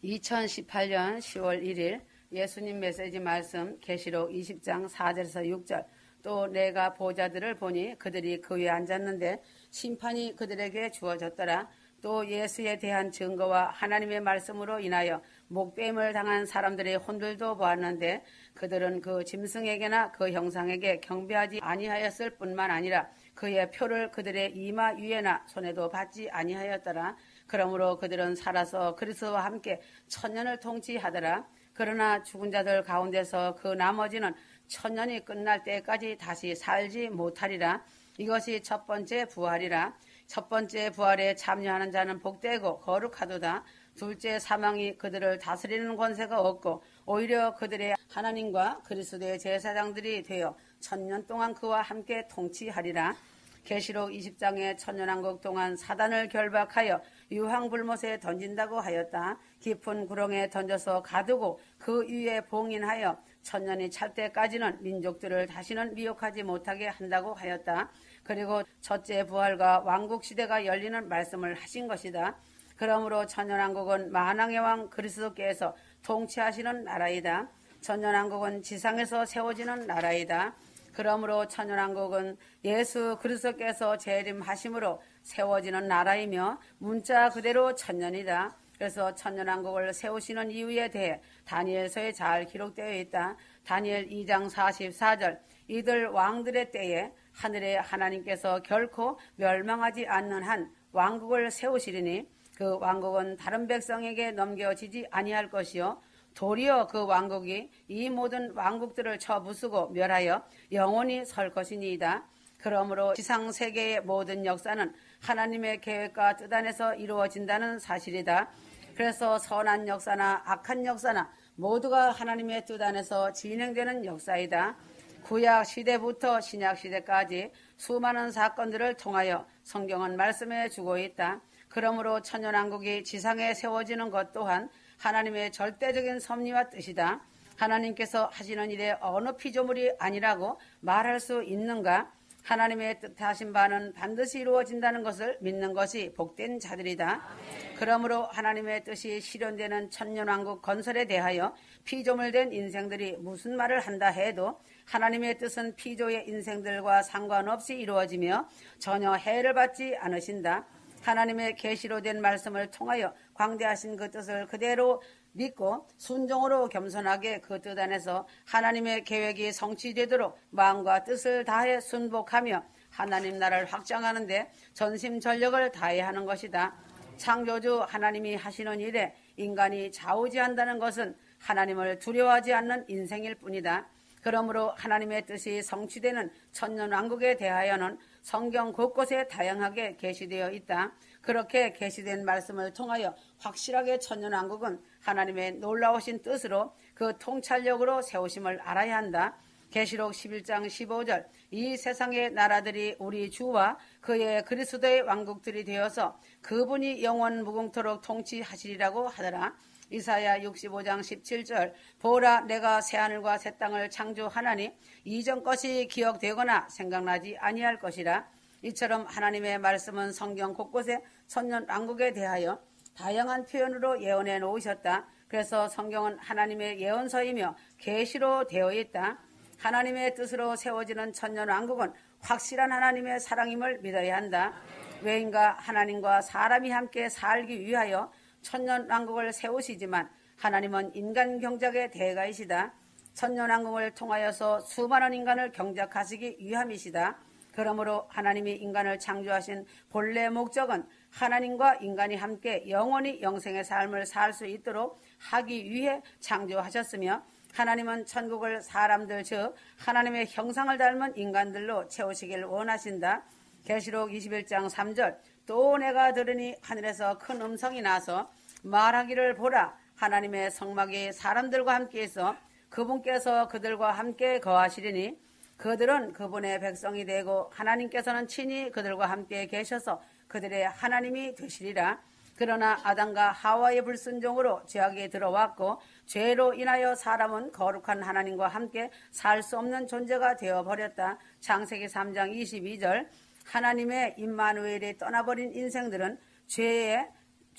2018년 10월 1일 예수님 메시지 말씀 계시록 20장 4절에서 6절. 또 내가 보좌들을 보니 그들이 그 위에 앉았는데 심판이 그들에게 주어졌더라. 또 예수에 대한 증거와 하나님의 말씀으로 인하여 목배임을 당한 사람들의 혼들도 보았는데 그들은 그 짐승에게나 그 형상에게 경배하지 아니하였을 뿐만 아니라 그의 표를 그들의 이마 위에나 손에도 받지 아니하였더라. 그러므로 그들은 살아서 그리스도와 함께 천년을 통치하더라. 그러나 죽은 자들 가운데서 그 나머지는 천년이 끝날 때까지 다시 살지 못하리라. 이것이 첫 번째 부활이라. 첫 번째 부활에 참여하는 자는 복되고 거룩하도다. 둘째 사망이 그들을 다스리는 권세가 없고 오히려 그들의 하나님과 그리스도의 제사장들이 되어 천년 동안 그와 함께 통치하리라. 계시록 20장의 천년왕국 동안 사단을 결박하여 유황불못에 던진다고 하였다. 깊은 구렁에 던져서 가두고 그 위에 봉인하여 천년이 찰 때까지는 민족들을 다시는 미혹하지 못하게 한다고 하였다. 그리고 첫째 부활과 왕국시대가 열리는 말씀을 하신 것이다. 그러므로 천년왕국은 만왕의 왕 그리스도께서 통치하시는 나라이다. 천년왕국은 지상에서 세워지는 나라이다. 그러므로 천년왕국은 예수 그리스도께서 재림하심으로 세워지는 나라이며 문자 그대로 천년이다. 그래서 천년왕국을 세우시는 이유에 대해 다니엘서에 잘 기록되어 있다. 다니엘 2장 44절. 이들 왕들의 때에 하늘의 하나님께서 결코 멸망하지 않는 한 왕국을 세우시리니 그 왕국은 다른 백성에게 넘겨지지 아니할 것이요 도리어 그 왕국이 이 모든 왕국들을 쳐부수고 멸하여 영원히 설 것이니이다. 그러므로 지상 세계의 모든 역사는 하나님의 계획과 뜻 안에서 이루어진다는 사실이다. 그래서 선한 역사나 악한 역사나 모두가 하나님의 뜻 안에서 진행되는 역사이다. 구약 시대부터 신약 시대까지 수많은 사건들을 통하여 성경은 말씀해 주고 있다. 그러므로 천년왕국이 지상에 세워지는 것 또한 하나님의 절대적인 섭리와 뜻이다. 하나님께서 하시는 일에 어느 피조물이 아니라고 말할 수 있는가? 하나님의 뜻하신 바는 반드시 이루어진다는 것을 믿는 것이 복된 자들이다. 그러므로 하나님의 뜻이 실현되는 천년왕국 건설에 대하여 피조물된 인생들이 무슨 말을 한다 해도 하나님의 뜻은 피조의 인생들과 상관없이 이루어지며 전혀 해를 받지 않으신다. 하나님의 계시로 된 말씀을 통하여 광대하신 그 뜻을 그대로 믿고 순종으로 겸손하게 그 뜻 안에서 하나님의 계획이 성취되도록 마음과 뜻을 다해 순복하며 하나님 나라를 확장하는 데 전심전력을 다해야 하는 것이다. 창조주 하나님이 하시는 일에 인간이 좌우지한다는 것은 하나님을 두려워하지 않는 인생일 뿐이다. 그러므로 하나님의 뜻이 성취되는 천년왕국에 대하여는 성경 곳곳에 다양하게 계시되어 있다. 그렇게 계시된 말씀을 통하여 확실하게 천년왕국은 하나님의 놀라우신 뜻으로 그 통찰력으로 세우심을 알아야 한다. 계시록 11장 15절. 이 세상의 나라들이 우리 주와 그의 그리스도의 왕국들이 되어서 그분이 영원 무궁토록 통치하시리라고 하더라. 이사야 65장 17절. 보라 내가 새하늘과 새 땅을 창조하나니 이전 것이 기억되거나 생각나지 아니할 것이라. 이처럼 하나님의 말씀은 성경 곳곳에 천년왕국에 대하여 다양한 표현으로 예언해 놓으셨다. 그래서 성경은 하나님의 예언서이며 계시로 되어 있다. 하나님의 뜻으로 세워지는 천년왕국은 확실한 하나님의 사랑임을 믿어야 한다. 외인과 하나님과 사람이 함께 살기 위하여 천년왕국을 세우시지만 하나님은 인간 경작의 대가이시다. 천년왕국을 통하여서 수많은 인간을 경작하시기 위함이시다. 그러므로 하나님이 인간을 창조하신 본래 목적은 하나님과 인간이 함께 영원히 영생의 삶을 살 수 있도록 하기 위해 창조하셨으며 하나님은 천국을 사람들 즉 하나님의 형상을 닮은 인간들로 채우시길 원하신다. 계시록 21장 3절. 또 내가 들으니 하늘에서 큰 음성이 나서 말하기를 보라 하나님의 성막이 사람들과 함께 있어 그분께서 그들과 함께 거하시리니 그들은 그분의 백성이 되고 하나님께서는 친히 그들과 함께 계셔서 그들의 하나님이 되시리라. 그러나 아담과 하와의 불순종으로 죄악이 들어왔고 죄로 인하여 사람은 거룩한 하나님과 함께 살 수 없는 존재가 되어버렸다. 창세기 3장 22절. 하나님의 임마누엘이 떠나버린 인생들은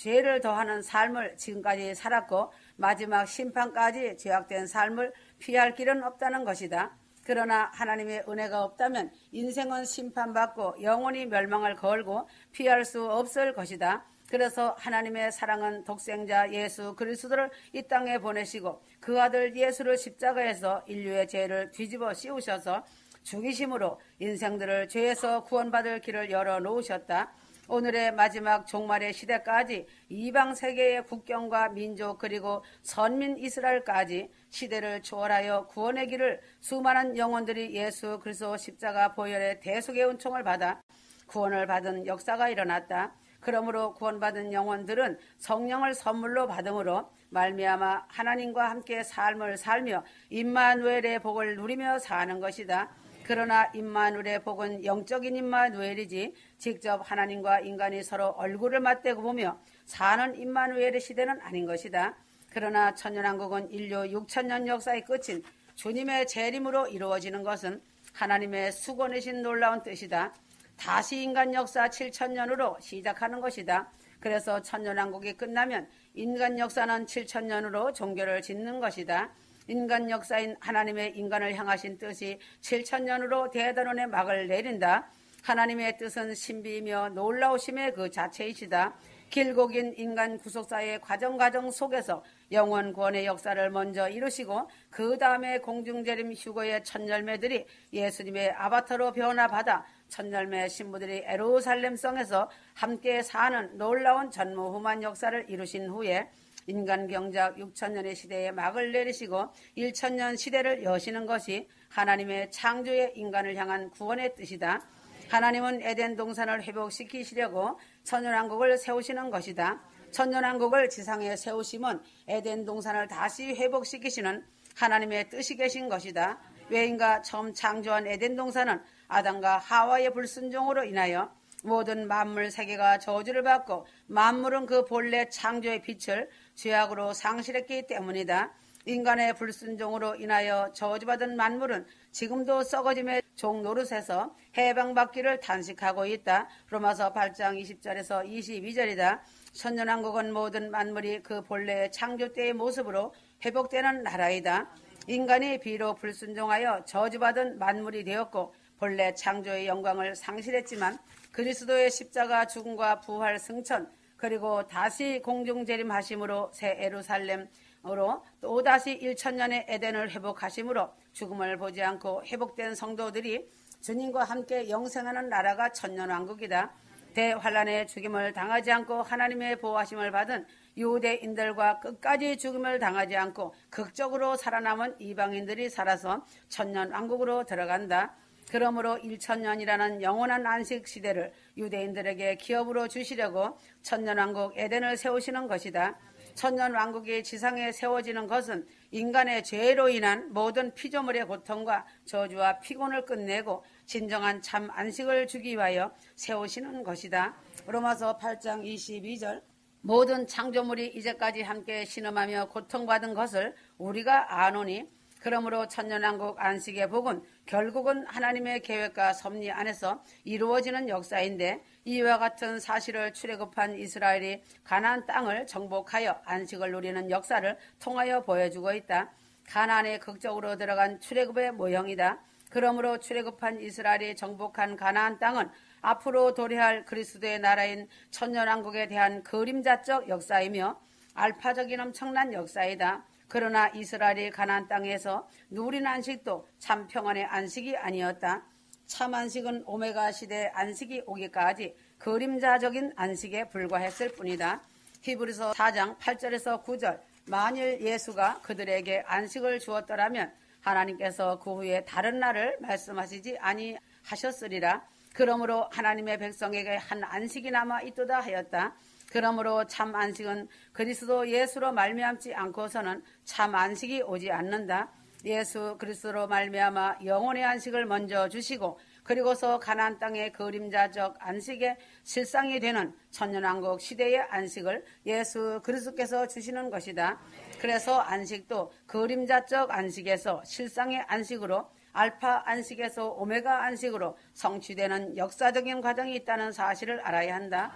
죄를 더하는 삶을 지금까지 살았고 마지막 심판까지 죄악된 삶을 피할 길은 없다는 것이다. 그러나 하나님의 은혜가 없다면 인생은 심판받고 영원히 멸망을 걸고 피할 수 없을 것이다. 그래서 하나님의 사랑은 독생자 예수 그리스도를 이 땅에 보내시고 그 아들 예수를 십자가에서 인류의 죄를 뒤집어 씌우셔서 죽이심으로 인생들을 죄에서 구원받을 길을 열어놓으셨다. 오늘의 마지막 종말의 시대까지 이방 세계의 국경과 민족 그리고 선민 이스라엘까지 시대를 초월하여 구원의 길을 수많은 영혼들이 예수 그리스도 십자가 보혈의 대속의 은총을 받아 구원을 받은 역사가 일어났다. 그러므로 구원받은 영혼들은 성령을 선물로 받음으로 말미암아 하나님과 함께 삶을 살며 임마누엘의 복을 누리며 사는 것이다. 그러나 임마누엘의 복은 영적인 임마누엘이지 직접 하나님과 인간이 서로 얼굴을 맞대고 보며 사는 임마누엘의 시대는 아닌 것이다. 그러나 천년왕국은 인류 6천년 역사의 끝인 주님의 재림으로 이루어지는 것은 하나님의 수고내신 놀라운 뜻이다. 다시 인간 역사 7천년으로 시작하는 것이다. 그래서 천년왕국이 끝나면 인간 역사는 7천년으로 종교를 짓는 것이다. 인간 역사인 하나님의 인간을 향하신 뜻이 7천년으로 대단원의 막을 내린다. 하나님의 뜻은 신비이며 놀라우심의 그 자체이시다. 길고 긴 인간 구속사의 과정 속에서 영원 구원의 역사를 먼저 이루시고 그 다음에 공중재림 휴거의 첫 열매들이 예수님의 아바타로 변화받아 첫 열매 신부들이 에루살렘 성에서 함께 사는 놀라운 전무후무한 역사를 이루신 후에 인간 경작 6천년의 시대에 막을 내리시고 1천년 시대를 여시는 것이 하나님의 창조의 인간을 향한 구원의 뜻이다. 하나님은 에덴 동산을 회복시키시려고 천년왕국을 세우시는 것이다. 천년왕국을 지상에 세우심은 에덴 동산을 다시 회복시키시는 하나님의 뜻이 계신 것이다. 왜인가 처음 창조한 에덴 동산은 아담과 하와의 불순종으로 인하여 모든 만물 세계가 저주를 받고 만물은 그 본래 창조의 빛을 죄악으로 상실했기 때문이다. 인간의 불순종으로 인하여 저주받은 만물은 지금도 썩어짐의 종노릇에서 해방받기를 단식하고 있다. 로마서 8장 20절에서 22절이다. 천년왕국은 모든 만물이 그 본래의 창조 때의 모습으로 회복되는 나라이다. 인간이 비록 불순종하여 저주받은 만물이 되었고 본래 창조의 영광을 상실했지만 그리스도의 십자가 죽음과 부활 승천 그리고 다시 공중재림하심으로 새 예루살렘으로 또다시 1천년의 에덴을 회복하심으로 죽음을 보지 않고 회복된 성도들이 주님과 함께 영생하는 나라가 천년왕국이다. 대환란의 죽임을 당하지 않고 하나님의 보호하심을 받은 유대인들과 끝까지 죽임을 당하지 않고 극적으로 살아남은 이방인들이 살아서 천년왕국으로 들어간다. 그러므로 1천년이라는 영원한 안식 시대를 유대인들에게 기업으로 주시려고 천년왕국 에덴을 세우시는 것이다. 천년왕국이 지상에 세워지는 것은 인간의 죄로 인한 모든 피조물의 고통과 저주와 피곤을 끝내고 진정한 참 안식을 주기 위하여 세우시는 것이다. 로마서 8장 22절 모든 창조물이 이제까지 함께 신음하며 고통받은 것을 우리가 아노니 그러므로 천년왕국 안식의 복은 결국은 하나님의 계획과 섭리 안에서 이루어지는 역사인데 이와 같은 사실을 출애굽한 이스라엘이 가나안 땅을 정복하여 안식을 누리는 역사를 통하여 보여주고 있다. 가나안에 극적으로 들어간 출애굽의 모형이다. 그러므로 출애굽한 이스라엘이 정복한 가나안 땅은 앞으로 도래할 그리스도의 나라인 천년왕국에 대한 그림자적 역사이며 알파적인 엄청난 역사이다. 그러나 이스라엘이 가나안 땅에서 누린 안식도 참 평안의 안식이 아니었다. 참 안식은 오메가 시대 안식이 오기까지 그림자적인 안식에 불과했을 뿐이다. 히브리서 4장 8절에서 9절 만일 예수가 그들에게 안식을 주었더라면 하나님께서 그 후에 다른 날을 말씀하시지 아니하셨으리라. 그러므로 하나님의 백성에게 한 안식이 남아 있도다 하였다. 그러므로 참 안식은 그리스도 예수로 말미암지 않고서는 참 안식이 오지 않는다. 예수 그리스도로 말미암아 영혼의 안식을 먼저 주시고 그리고서 가나안 땅의 그림자적 안식의 실상이 되는 천년왕국 시대의 안식을 예수 그리스도께서 주시는 것이다. 그래서 안식도 그림자적 안식에서 실상의 안식으로 알파 안식에서 오메가 안식으로 성취되는 역사적인 과정이 있다는 사실을 알아야 한다.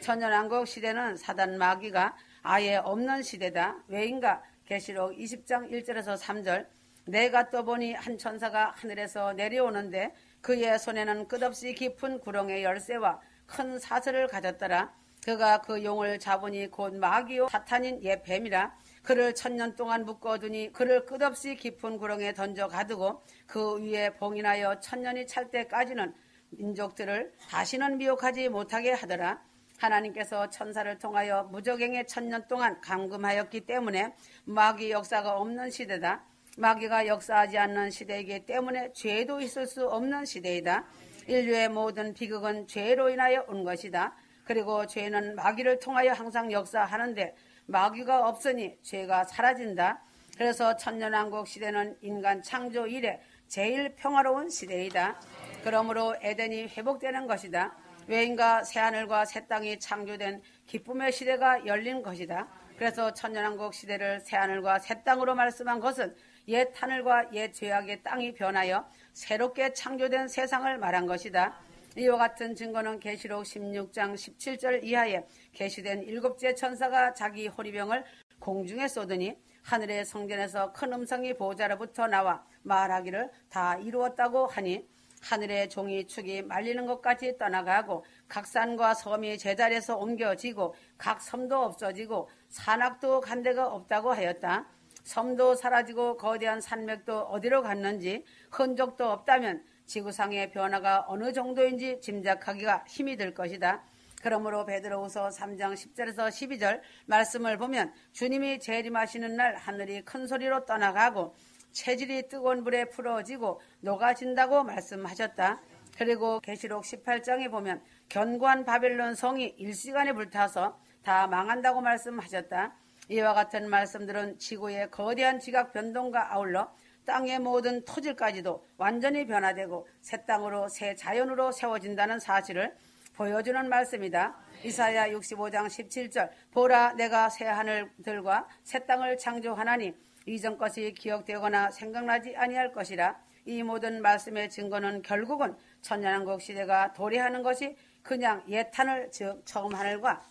천년왕국 시대는 사단 마귀가 아예 없는 시대다. 왜인가? 계시록 20장 1절에서 3절. 내가 떠보니 한 천사가 하늘에서 내려오는데 그의 손에는 끝없이 깊은 구렁의 열쇠와 큰 사슬을 가졌더라. 그가 그 용을 잡으니 곧 마귀요 사탄인 옛 뱀이라. 그를 1000년 동안 묶어두니 그를 끝없이 깊은 구렁에 던져 가두고 그 위에 봉인하여 1000년이 찰 때까지는 민족들을 다시는 미혹하지 못하게 하더라. 하나님께서 천사를 통하여 무적행에 1000년 동안 감금하였기 때문에 마귀 역사가 없는 시대다. 마귀가 역사하지 않는 시대이기 때문에 죄도 있을 수 없는 시대이다. 인류의 모든 비극은 죄로 인하여 온 것이다. 그리고 죄는 마귀를 통하여 항상 역사하는데 마귀가 없으니 죄가 사라진다. 그래서 천년왕국 시대는 인간 창조 이래 제일 평화로운 시대이다. 그러므로 에덴이 회복되는 것이다. 왜인가? 새하늘과 새 땅이 창조된 기쁨의 시대가 열린 것이다. 그래서 천년왕국 시대를 새하늘과 새 땅으로 말씀한 것은 옛 하늘과 옛 죄악의 땅이 변하여 새롭게 창조된 세상을 말한 것이다. 이와 같은 증거는 계시록 16장 17절 이하에 계시된 7째 천사가 자기 호리병을 공중에 쏘더니 하늘의 성전에서 큰 음성이 보호자로부터 나와 말하기를 다 이루었다고 하니 하늘의 종이 축이 말리는 것까지 떠나가고 각 산과 섬이 제자리에서 옮겨지고 각 섬도 없어지고 산악도 간 데가 없다고 하였다. 섬도 사라지고 거대한 산맥도 어디로 갔는지 흔적도 없다면 지구상의 변화가 어느 정도인지 짐작하기가 힘이 들 것이다. 그러므로 베드로후서 3장 10절에서 12절 말씀을 보면 주님이 재림하시는 날 하늘이 큰 소리로 떠나가고 체질이 뜨거운 불에 풀어지고 녹아진다고 말씀하셨다. 그리고 계시록 18장에 보면 견고한 바벨론 성이 일시간에 불타서 다 망한다고 말씀하셨다. 이와 같은 말씀들은 지구의 거대한 지각 변동과 아울러 땅의 모든 토질까지도 완전히 변화되고 새 땅으로 새 자연으로 세워진다는 사실을 보여주는 말씀이다. 이사야 65장 17절 보라 내가 새 하늘들과 새 땅을 창조하나니 이전 것이 기억되거나 생각나지 아니할 것이라. 이 모든 말씀의 증거는 결국은 천년왕국 시대가 도래하는 것이 그냥 옛 하늘 즉 처음 하늘과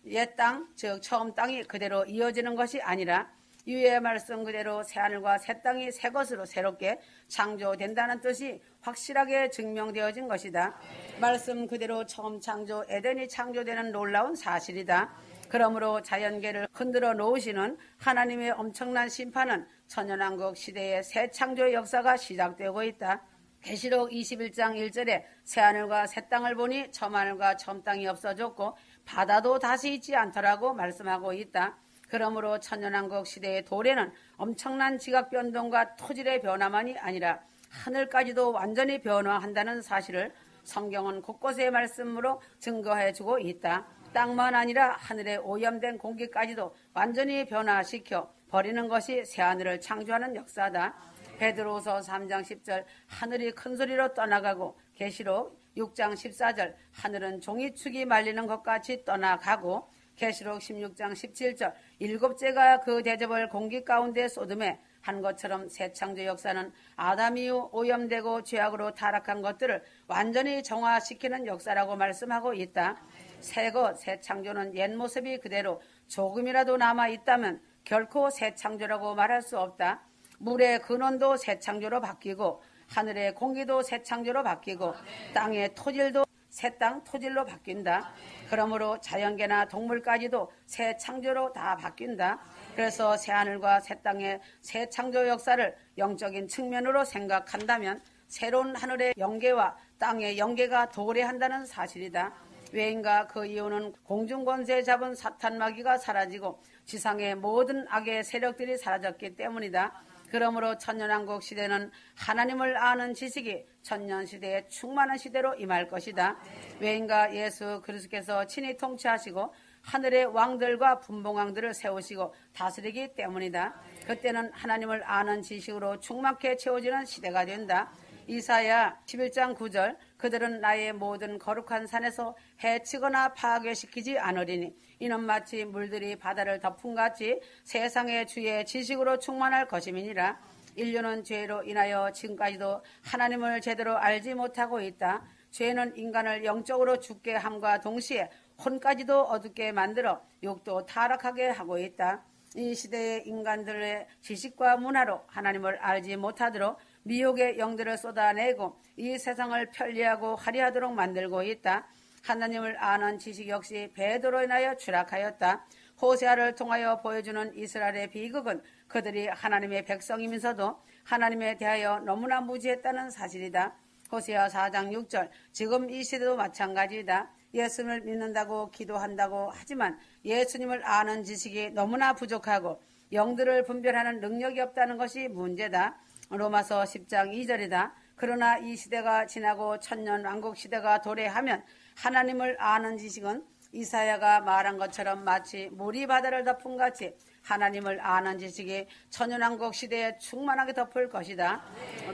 옛 땅 즉 처음 땅이 그대로 이어지는 것이 아니라 위의 말씀 그대로 새하늘과 새 땅이 새 것으로 새롭게 창조된다는 뜻이 확실하게 증명되어진 것이다. 말씀 그대로 처음 창조 에덴이 창조되는 놀라운 사실이다. 그러므로 자연계를 흔들어 놓으시는 하나님의 엄청난 심판은 천년왕국 시대의 새 창조의 역사가 시작되고 있다. 계시록 21장 1절에 새하늘과 새 땅을 보니 처음하늘과 처음 땅이 없어졌고 바다도 다시 있지 않더라고 말씀하고 있다. 그러므로 천년왕국 시대의 도래는 엄청난 지각 변동과 토질의 변화만이 아니라 하늘까지도 완전히 변화한다는 사실을 성경은 곳곳의 말씀으로 증거해주고 있다. 땅만 아니라 하늘의 오염된 공기까지도 완전히 변화시켜 버리는 것이 새하늘을 창조하는 역사다. 베드로후서 3장 10절 하늘이 큰 소리로 떠나가고 계시록 6장 14절 하늘은 종이축이 말리는 것 같이 떠나가고 계시록 16장 17절 7째가 그 대접을 공기 가운데 쏟음에 한 것처럼 새 창조 역사는 아담 이후 오염되고 죄악으로 타락한 것들을 완전히 정화시키는 역사라고 말씀하고 있다. 새것, 새 창조는 옛 모습이 그대로 조금이라도 남아있다면 결코 새 창조라고 말할 수 없다. 물의 근원도 새 창조로 바뀌고 하늘의 공기도 새 창조로 바뀌고 땅의 토질도 새 땅 토질로 바뀐다. 그러므로 자연계나 동물까지도 새 창조로 다 바뀐다. 그래서 새하늘과 새 땅의 새 창조 역사를 영적인 측면으로 생각한다면 새로운 하늘의 영계와 땅의 영계가 도래한다는 사실이다. 왜인가? 그 이유는 공중권세 잡은 사탄 마귀가 사라지고 지상의 모든 악의 세력들이 사라졌기 때문이다. 그러므로 천년왕국 시대는 하나님을 아는 지식이 천년시대의 충만한 시대로 임할 것이다. 왜인가? 예수 그리스도께서 친히 통치하시고 하늘의 왕들과 분봉왕들을 세우시고 다스리기 때문이다. 그때는 하나님을 아는 지식으로 충만케 채워지는 시대가 된다. 이사야 11장 9절 그들은 나의 모든 거룩한 산에서 해치거나 파괴시키지 않으리니 이는 마치 물들이 바다를 덮음같이 세상의 주의 지식으로 충만할 것임이니라. 인류는 죄로 인하여 지금까지도 하나님을 제대로 알지 못하고 있다. 죄는 인간을 영적으로 죽게 함과 동시에 혼까지도 어둡게 만들어 육도 타락하게 하고 있다. 이 시대의 인간들의 지식과 문화로 하나님을 알지 못하도록 미혹의 영들을 쏟아내고 이 세상을 편리하고 화려하도록 만들고 있다. 하나님을 아는 지식 역시 배도로 인하여 추락하였다. 호세아를 통하여 보여주는 이스라엘의 비극은 그들이 하나님의 백성이면서도 하나님에 대하여 너무나 무지했다는 사실이다. 호세아 4장 6절. 지금 이 시대도 마찬가지이다. 예수님을 믿는다고 기도한다고 하지만 예수님을 아는 지식이 너무나 부족하고 영들을 분별하는 능력이 없다는 것이 문제다. 로마서 10장 2절이다. 그러나 이 시대가 지나고 천년 왕국 시대가 도래하면 하나님을 아는 지식은 이사야가 말한 것처럼 마치 물이 바다를 덮은 같이 하나님을 아는 지식이 천년왕국 시대에 충만하게 덮을 것이다.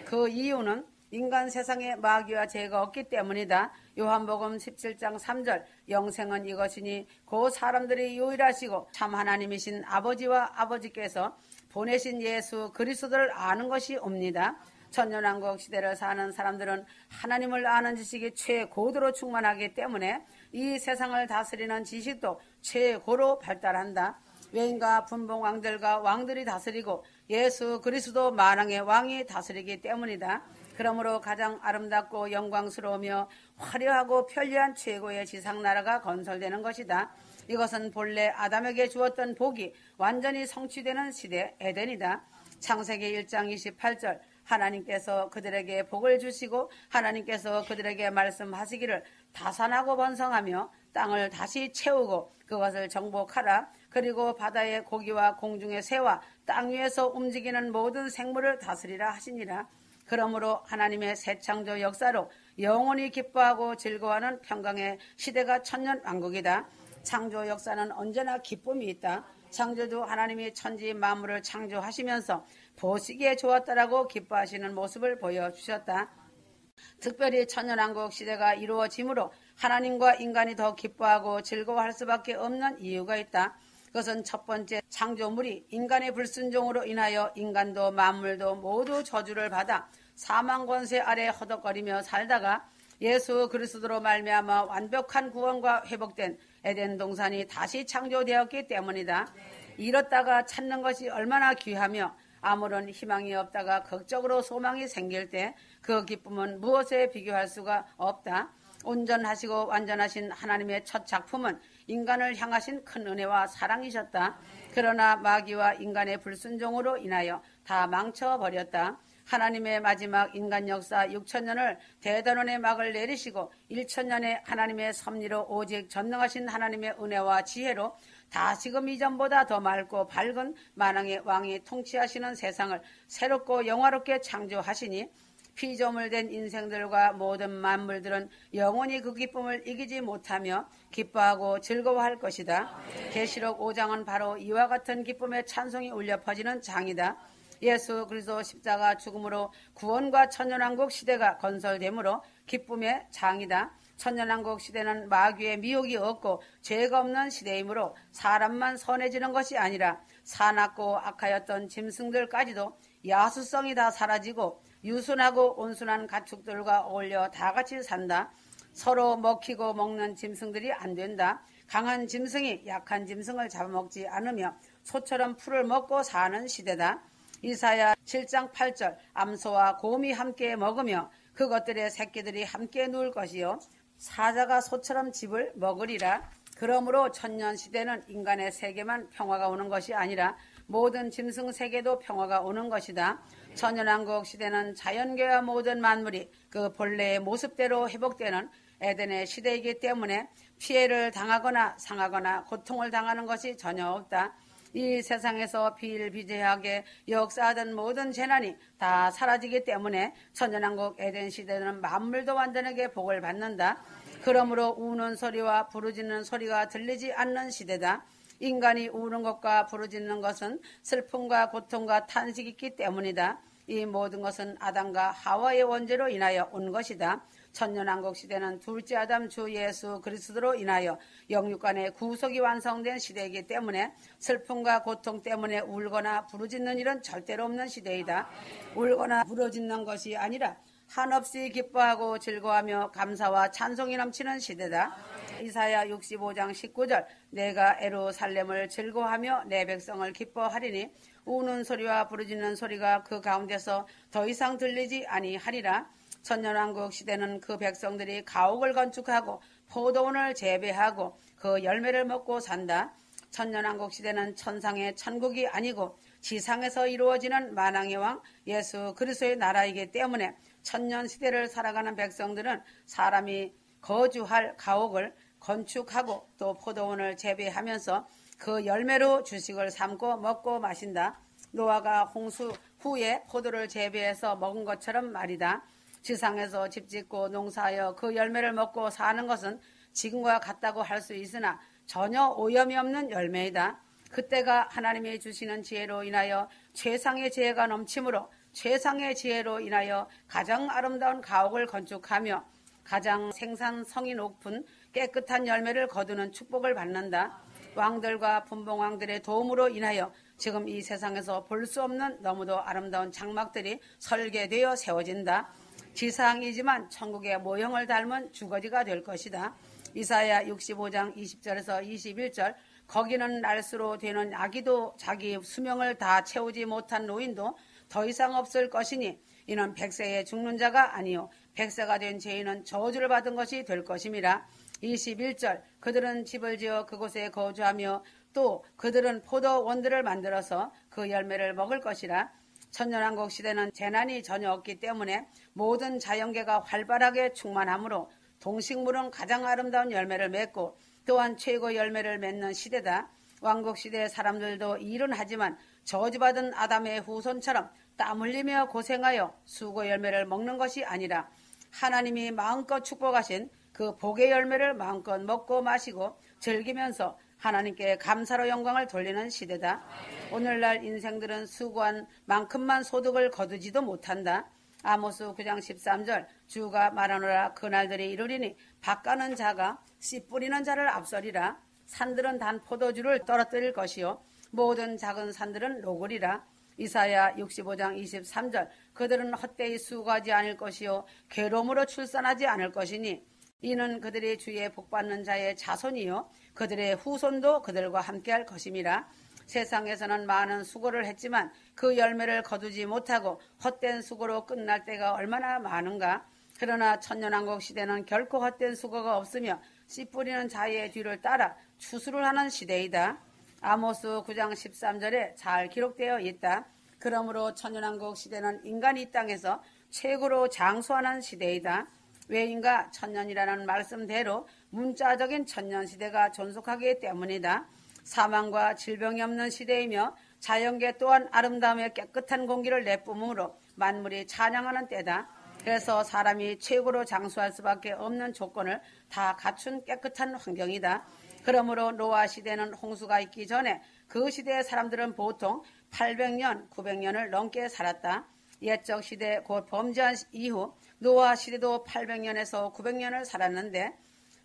그 이유는 인간 세상에 마귀와 죄가 없기 때문이다. 요한복음 17장 3절. 영생은 이것이니 그 사람들이 유일하시고 참 하나님이신 아버지와 아버지께서 보내신 예수 그리스도를 아는 것이 옵니다. 천년왕국 시대를 사는 사람들은 하나님을 아는 지식이 최고도로 충만하기 때문에 이 세상을 다스리는 지식도 최고로 발달한다. 외인과 분봉왕들과 왕들이 다스리고 예수 그리스도 만왕의 왕이 다스리기 때문이다. 그러므로 가장 아름답고 영광스러우며 화려하고 편리한 최고의 지상나라가 건설되는 것이다. 이것은 본래 아담에게 주었던 복이 완전히 성취되는 시대 에덴이다. 창세기 1장 28절. 하나님께서 그들에게 복을 주시고 하나님께서 그들에게 말씀하시기를 다산하고 번성하며 땅을 다시 채우고 그것을 정복하라. 그리고 바다의 고기와 공중의 새와 땅 위에서 움직이는 모든 생물을 다스리라 하시니라. 그러므로 하나님의 새 창조 역사로 영원히 기뻐하고 즐거워하는 평강의 시대가 천년왕국이다. 창조 역사는 언제나 기쁨이 있다. 창조주 하나님이 천지 만물을 창조하시면서 보시기에 좋았다라고 기뻐하시는 모습을 보여주셨다. 특별히 천년왕국 시대가 이루어지므로 하나님과 인간이 더 기뻐하고 즐거워할 수밖에 없는 이유가 있다. 그것은 첫 번째, 창조물이 인간의 불순종으로 인하여 인간도 만물도 모두 저주를 받아 사망 권세 아래 허덕거리며 살다가 예수 그리스도로 말미암아 완벽한 구원과 회복된 에덴 동산이 다시 창조되었기 때문이다. 잃었다가 찾는 것이 얼마나 귀하며 아무런 희망이 없다가 극적으로 소망이 생길 때 그 기쁨은 무엇에 비교할 수가 없다. 온전하시고 완전하신 하나님의 첫 작품은 인간을 향하신 큰 은혜와 사랑이셨다. 그러나 마귀와 인간의 불순종으로 인하여 다 망쳐버렸다. 하나님의 마지막 인간 역사 6천년을 대단원의 막을 내리시고 1천년의 하나님의 섭리로 오직 전능하신 하나님의 은혜와 지혜로 다시금 이전보다 더 맑고 밝은 만왕의 왕이 통치하시는 세상을 새롭고 영화롭게 창조하시니 피조물된 인생들과 모든 만물들은 영원히 그 기쁨을 이기지 못하며 기뻐하고 즐거워할 것이다. 계시록 5장은 바로 이와 같은 기쁨의 찬송이 울려 퍼지는 장이다. 예수 그리스도 십자가 죽음으로 구원과 천년왕국 시대가 건설되므로 기쁨의 장이다. 천년왕국 시대는 마귀의 미혹이 없고 죄가 없는 시대이므로 사람만 선해지는 것이 아니라 사납고 악하였던 짐승들까지도 야수성이 다 사라지고 유순하고 온순한 가축들과 어울려 다 같이 산다. 서로 먹히고 먹는 짐승들이 안 된다. 강한 짐승이 약한 짐승을 잡아먹지 않으며 소처럼 풀을 먹고 사는 시대다. 이사야 7장 8절. 암소와 곰이 함께 먹으며 그것들의 새끼들이 함께 누울 것이요 사자가 소처럼 집을 먹으리라. 그러므로 천년 시대는 인간의 세계만 평화가 오는 것이 아니라 모든 짐승 세계도 평화가 오는 것이다. 천년왕국 시대는 자연계와 모든 만물이 그 본래의 모습대로 회복되는 에덴의 시대이기 때문에 피해를 당하거나 상하거나 고통을 당하는 것이 전혀 없다. 이 세상에서 비일비재하게 역사하던 모든 재난이 다 사라지기 때문에 천년왕국 에덴 시대는 만물도 완전하게 복을 받는다. 그러므로 우는 소리와 부르짖는 소리가 들리지 않는 시대다. 인간이 우는 것과 부르짖는 것은 슬픔과 고통과 탄식이 있기 때문이다. 이 모든 것은 아담과 하와의 원죄로 인하여 온 것이다. 천년왕국 시대는 둘째 아담 주 예수 그리스도로 인하여 영육간의 구속이 완성된 시대이기 때문에 슬픔과 고통 때문에 울거나 부르짖는 일은 절대로 없는 시대이다. 울거나 부르짖는 것이 아니라 한없이 기뻐하고 즐거워하며 감사와 찬송이 넘치는 시대다. 이사야 65장 19절 내가 예루살렘을 즐거워하며 내 백성을 기뻐하리니 우는 소리와 부르짖는 소리가 그 가운데서 더 이상 들리지 아니하리라. 천년왕국 시대는 그 백성들이 가옥을 건축하고 포도원을 재배하고 그 열매를 먹고 산다. 천년왕국 시대는 천상의 천국이 아니고 지상에서 이루어지는 만왕의 왕 예수 그리스도의 나라이기 때문에 천년 시대를 살아가는 백성들은 사람이 거주할 가옥을 건축하고 또 포도원을 재배하면서 그 열매로 주식을 삼고 먹고 마신다. 노아가 홍수 후에 포도를 재배해서 먹은 것처럼 말이다. 지상에서 집 짓고 농사하여 그 열매를 먹고 사는 것은 지금과 같다고 할 수 있으나 전혀 오염이 없는 열매이다. 그때가 하나님이 주시는 지혜로 인하여 최상의 지혜가 넘치므로 최상의 지혜로 인하여 가장 아름다운 가옥을 건축하며 가장 생산성이 높은 깨끗한 열매를 거두는 축복을 받는다. 왕들과 분봉왕들의 도움으로 인하여 지금 이 세상에서 볼 수 없는 너무도 아름다운 장막들이 설계되어 세워진다. 지상이지만 천국의 모형을 닮은 주거지가 될 것이다. 이사야 65장 20절에서 21절 거기는 날수로 되는 아기도 자기 수명을 다 채우지 못한 노인도 더 이상 없을 것이니 이는 100세에 죽는 자가 아니요 100세가 된 죄인은 저주를 받은 것이 될 것임이라. 21절 그들은 집을 지어 그곳에 거주하며 또 그들은 포도원들을 만들어서 그 열매를 먹을 것이라. 천년왕국 시대는 재난이 전혀 없기 때문에 모든 자연계가 활발하게 충만하므로 동식물은 가장 아름다운 열매를 맺고 또한 최고 열매를 맺는 시대다. 왕국 시대의 사람들도 일은 하지만 저주받은 아담의 후손처럼 땀 흘리며 고생하여 수고 열매를 먹는 것이 아니라 하나님이 마음껏 축복하신 그 복의 열매를 마음껏 먹고 마시고 즐기면서 하나님께 감사로 영광을 돌리는 시대다. 오늘날 인생들은 수고한 만큼만 소득을 거두지도 못한다. 아모스 9장 13절 주가 말하노라 그날들이 이르리니 밭가는 자가 씨 뿌리는 자를 앞서리라. 산들은 단 포도주를 떨어뜨릴 것이요 모든 작은 산들은 녹으리라. 이사야 65장 23절 그들은 헛되이 수고하지 않을 것이요 괴로움으로 출산하지 않을 것이니 이는 그들이 주의 복받는 자의 자손이요 그들의 후손도 그들과 함께할 것임이라. 세상에서는 많은 수고를 했지만 그 열매를 거두지 못하고 헛된 수고로 끝날 때가 얼마나 많은가. 그러나 천년왕국 시대는 결코 헛된 수고가 없으며 씨 뿌리는 자의 뒤를 따라 추수를 하는 시대이다. 아모스 9장 13절에 잘 기록되어 있다. 그러므로 천년왕국 시대는 인간이 이 땅에서 최고로 장수하는 시대이다. 왜인가? 천년이라는 말씀대로 문자적인 천년시대가 존속하기 때문이다. 사망과 질병이 없는 시대이며 자연계 또한 아름다움의 깨끗한 공기를 내뿜으므로 만물이 찬양하는 때다. 그래서 사람이 최고로 장수할 수밖에 없는 조건을 다 갖춘 깨끗한 환경이다. 그러므로 노아 시대는 홍수가 있기 전에 그 시대의 사람들은 보통 800년, 900년을 넘게 살았다. 옛적 시대 곧 범죄한 이후 노아 시대도 800년에서 900년을 살았는데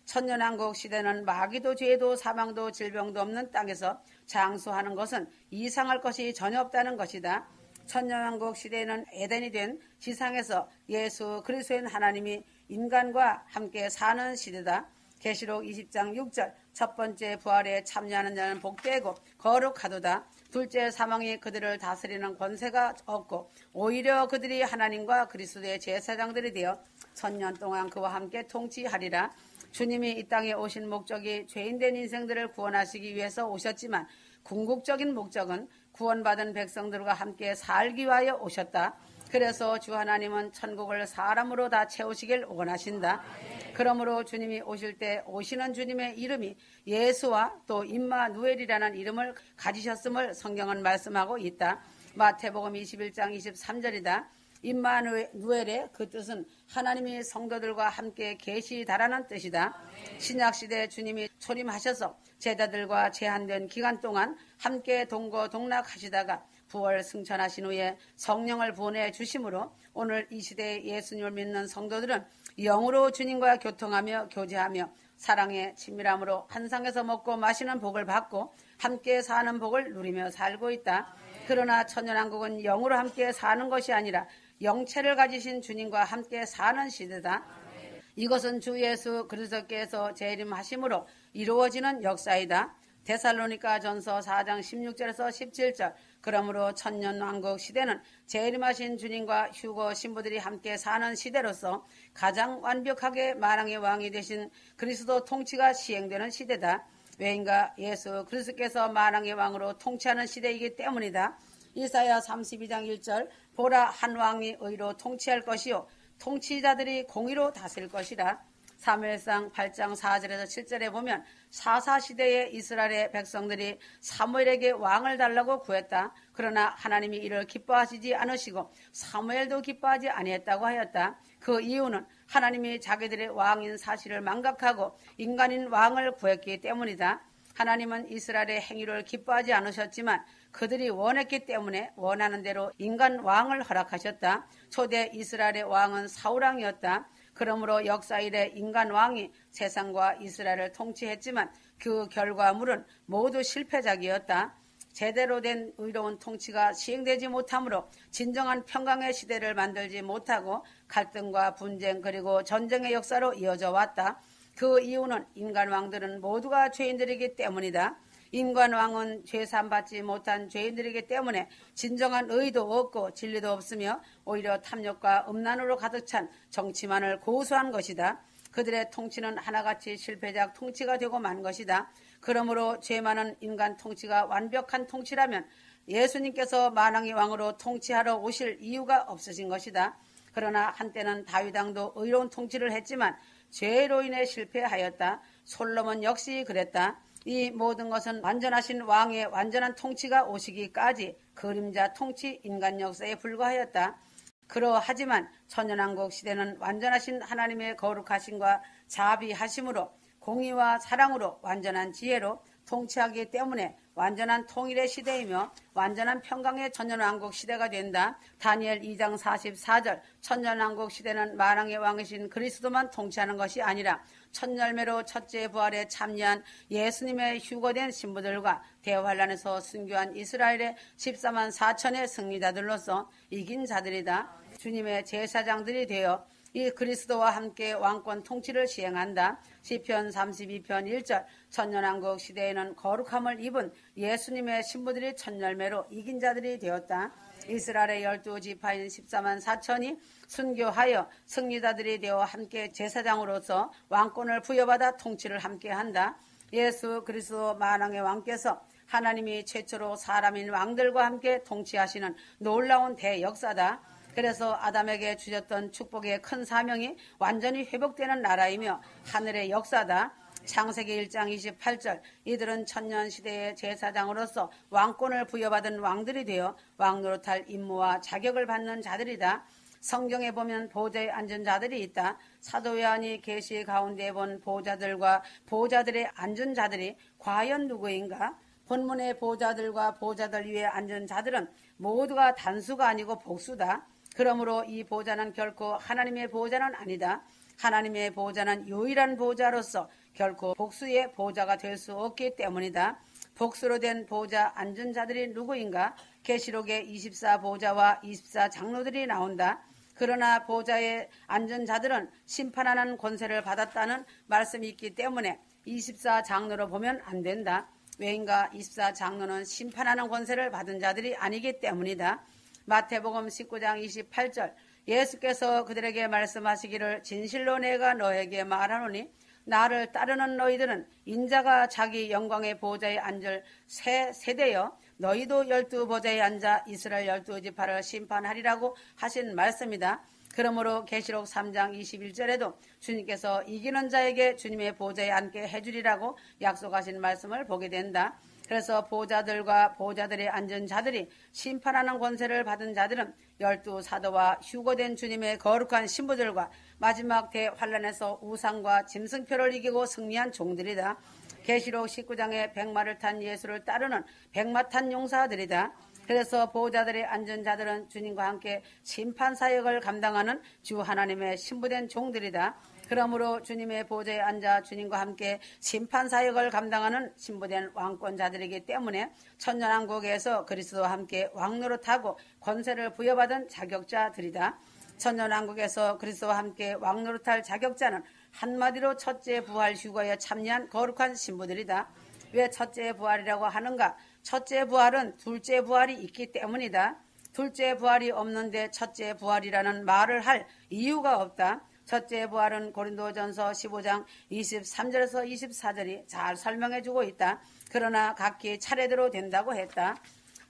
천년왕국 시대는 마귀도 죄도 사망도 질병도 없는 땅에서 장수하는 것은 이상할 것이 전혀 없다는 것이다. 천년왕국 시대에는 에덴이 된 지상에서 예수 그리스도인 하나님이 인간과 함께 사는 시대다. 계시록 20장 6절 첫 번째 부활에 참여하는 자는 복되고 거룩하도다. 둘째 사망이 그들을 다스리는 권세가 없고 오히려 그들이 하나님과 그리스도의 제사장들이 되어 천년 동안 그와 함께 통치하리라. 주님이 이 땅에 오신 목적이 죄인된 인생들을 구원하시기 위해서 오셨지만 궁극적인 목적은 구원받은 백성들과 함께 살기 위하여 오셨다. 그래서 주 하나님은 천국을 사람으로 다 채우시길 원하신다. 그러므로 주님이 오실 때 오시는 주님의 이름이 예수와 또 임마누엘이라는 이름을 가지셨음을 성경은 말씀하고 있다. 마태복음 21장 23절이다. 임마누엘의 그 뜻은 하나님이 성도들과 함께 계시다라는 뜻이다. 신약시대 주님이 초림하셔서 제자들과 제한된 기간 동안 함께 동거동락하시다가 부활 승천하신 후에 성령을 보내주심으로 오늘 이 시대에 예수님을 믿는 성도들은 영으로 주님과 교통하며 교제하며 사랑의 친밀함으로 한 상에서 먹고 마시는 복을 받고 함께 사는 복을 누리며 살고 있다. 그러나 천년왕국은 영으로 함께 사는 것이 아니라 영체를 가지신 주님과 함께 사는 시대다. 이것은 주 예수 그리스도께서 재림하심으로 이루어지는 역사이다. 데살로니가 전서 4장 16절에서 17절. 그러므로 천년왕국 시대는 재림하신 주님과 휴거 신부들이 함께 사는 시대로서 가장 완벽하게 만왕의 왕이 되신 그리스도 통치가 시행되는 시대다. 왜인가? 예수 그리스도께서 만왕의 왕으로 통치하는 시대이기 때문이다. 이사야 32장 1절. 보라, 한 왕이 의로 통치할 것이요 통치자들이 공의로 다스릴 것이라. 사무엘상 8장 4절에서 7절에 보면 사사시대의 이스라엘의 백성들이 사무엘에게 왕을 달라고 구했다. 그러나 하나님이 이를 기뻐하시지 않으시고 사무엘도 기뻐하지 아니했다고 하였다. 그 이유는 하나님이 자기들의 왕인 사실을 망각하고 인간인 왕을 구했기 때문이다. 하나님은 이스라엘의 행위를 기뻐하지 않으셨지만 그들이 원했기 때문에 원하는 대로 인간 왕을 허락하셨다. 초대 이스라엘의 왕은 사울왕이었다. 그러므로 역사 이래 인간 왕이 세상과 이스라엘을 통치했지만 그 결과물은 모두 실패작이었다. 제대로 된 의로운 통치가 시행되지 못하므로 진정한 평강의 시대를 만들지 못하고 갈등과 분쟁 그리고 전쟁의 역사로 이어져 왔다. 그 이유는 인간 왕들은 모두가 죄인들이기 때문이다. 인간 왕은 죄사함받지 못한 죄인들이기 때문에 진정한 의도 없고 진리도 없으며 오히려 탐욕과 음란으로 가득 찬 정치만을 고수한 것이다. 그들의 통치는 하나같이 실패작 통치가 되고 만 것이다. 그러므로 죄 많은 인간 통치가 완벽한 통치라면 예수님께서 만왕의 왕으로 통치하러 오실 이유가 없으신 것이다. 그러나 한때는 다윗 왕도 의로운 통치를 했지만 죄로 인해 실패하였다. 솔로몬 역시 그랬다. 이 모든 것은 완전하신 왕의 완전한 통치가 오시기까지 그림자 통치 인간 역사에 불과하였다. 그러하지만 천년왕국 시대는 완전하신 하나님의 거룩하심과 자비하심으로 공의와 사랑으로 완전한 지혜로 통치하기 때문에 완전한 통일의 시대이며 완전한 평강의 천년왕국 시대가 된다. 다니엘 2장 44절. 천년왕국 시대는 만왕의 왕이신 그리스도만 통치하는 것이 아니라 첫열매로 첫째 부활에 참여한 예수님의 휴거된 신부들과 대환란에서 순교한 이스라엘의 14만 4천의 승리자들로서 이긴 자들이다. 주님의 제사장들이 되어 이 그리스도와 함께 왕권 통치를 시행한다. 시편 32편 1절. 천년왕국 시대에는 거룩함을 입은 예수님의 신부들이 첫열매로 이긴 자들이 되었다. 이스라엘의 12지파인 14만 4천이 순교하여 승리자들이 되어 함께 제사장으로서 왕권을 부여받아 통치를 함께한다. 예수 그리스도 만왕의 왕께서 하나님이 최초로 사람인 왕들과 함께 통치하시는 놀라운 대역사다. 그래서 아담에게 주셨던 축복의 큰 사명이 완전히 회복되는 나라이며 하늘의 역사다. 창세기 1장 28절. 이들은 천년시대의 제사장으로서 왕권을 부여받은 왕들이 되어 왕노릇할 임무와 자격을 받는 자들이다. 성경에 보면 보좌에 앉은 자들이 있다. 사도 요한이 계시 가운데 본 보좌들과 보좌들에 앉은 자들이 과연 누구인가? 본문의 보좌들과 보좌들 위에 앉은 자들은 모두가 단수가 아니고 복수다. 그러므로 이 보좌는 결코 하나님의 보좌는 아니다. 하나님의 보좌는 유일한 보좌로서 결코 복수의 보좌가 될 수 없기 때문이다. 복수로 된 보좌 앉은 자들이 누구인가? 계시록의 24보좌와 24장로들이 나온다. 그러나 보좌에 앉은 자들은 심판하는 권세를 받았다는 말씀이 있기 때문에 24장로로 보면 안 된다. 왜인가? 24장로는 심판하는 권세를 받은 자들이 아니기 때문이다. 마태복음 19장 28절. 예수께서 그들에게 말씀하시기를 진실로 내가 너에게 말하노니 나를 따르는 너희들은 인자가 자기 영광의 보좌에 앉을 새 세대여 너희도 12보좌에 앉아 이스라엘 12지파를 심판하리라고 하신 말씀이다. 그러므로 계시록 3장 21절에도 주님께서 이기는 자에게 주님의 보좌에 앉게 해주리라고 약속하신 말씀을 보게 된다. 그래서 보좌들과 보좌들에 앉은 자들이 심판하는 권세를 받은 자들은 12사도와 휴거된 주님의 거룩한 신부들과 마지막 대환란에서 우상과 짐승표를 이기고 승리한 종들이다. 계시록 19장에 백마를 탄 예수를 따르는 백마탄 용사들이다. 그래서 보호자들에 앉은 자들은 주님과 함께 심판사역을 감당하는 주 하나님의 신부된 종들이다. 그러므로 주님의 보좌에 앉아 주님과 함께 심판사역을 감당하는 신부된 왕권자들이기 때문에 천년왕국에서 그리스도와 함께 왕노릇하고 권세를 부여받은 자격자들이다. 천년왕국에서 그리스도와 함께 왕노릇할 자격자는 한마디로 첫째 부활 휴거에 참여한 거룩한 신부들이다. 왜 첫째 부활이라고 하는가? 첫째 부활은 둘째 부활이 있기 때문이다. 둘째 부활이 없는데 첫째 부활이라는 말을 할 이유가 없다. 첫째 부활은 고린도전서 15장 23절에서 24절이 잘 설명해주고 있다. 그러나 각기 차례대로 된다고 했다.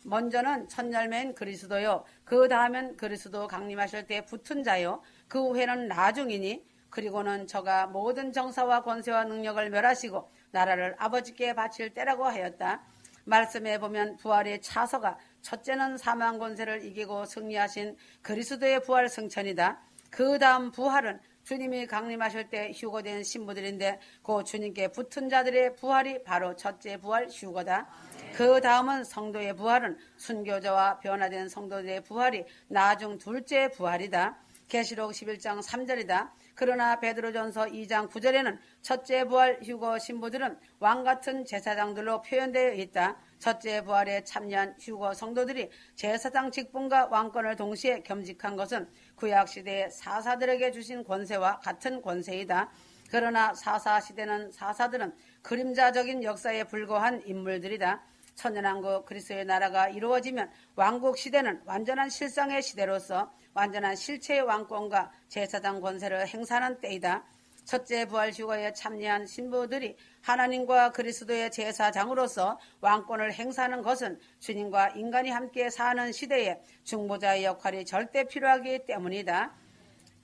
먼저는 첫 열매인 그리스도요. 그 다음엔 그리스도 강림하실 때 붙은 자요. 그 후에는 나중이니 그리고는 저가 모든 정사와 권세와 능력을 멸하시고 나라를 아버지께 바칠 때라고 하였다. 말씀에 보면 부활의 차서가 첫째는 사망 권세를 이기고 승리하신 그리스도의 부활 승천이다. 그 다음 부활은 주님이 강림하실 때 휴거된 신부들인데 그 주님께 붙은 자들의 부활이 바로 첫째 부활 휴거다. 그 다음은 성도의 부활은 순교자와 변화된 성도들의 부활이 나중 둘째 부활이다. 계시록 11장 3절이다. 그러나 베드로전서 2장 9절에는 첫째 부활 휴거 신부들은 왕같은 제사장들로 표현되어 있다. 첫째 부활에 참여한 휴거 성도들이 제사장 직분과 왕권을 동시에 겸직한 것은 구약시대의 사사들에게 주신 권세와 같은 권세이다. 그러나 사사시대는 사사들은 그림자적인 역사에 불과한 인물들이다. 천년왕국 그리스도의 나라가 이루어지면 왕국 시대는 완전한 실상의 시대로서 완전한 실체의 왕권과 제사장 권세를 행사하는 때이다. 첫째 부활 휴거에 참여한 신부들이 하나님과 그리스도의 제사장으로서 왕권을 행사하는 것은 주님과 인간이 함께 사는 시대에 중보자의 역할이 절대 필요하기 때문이다.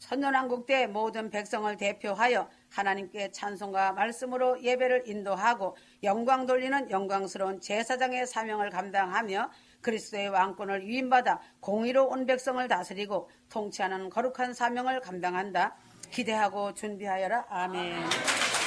천년왕국 때 모든 백성을 대표하여 하나님께 찬송과 말씀으로 예배를 인도하고 영광 돌리는 영광스러운 제사장의 사명을 감당하며 그리스도의 왕권을 위임받아 공의로 온 백성을 다스리고 통치하는 거룩한 사명을 감당한다. 기대하고 준비하여라. 아멘.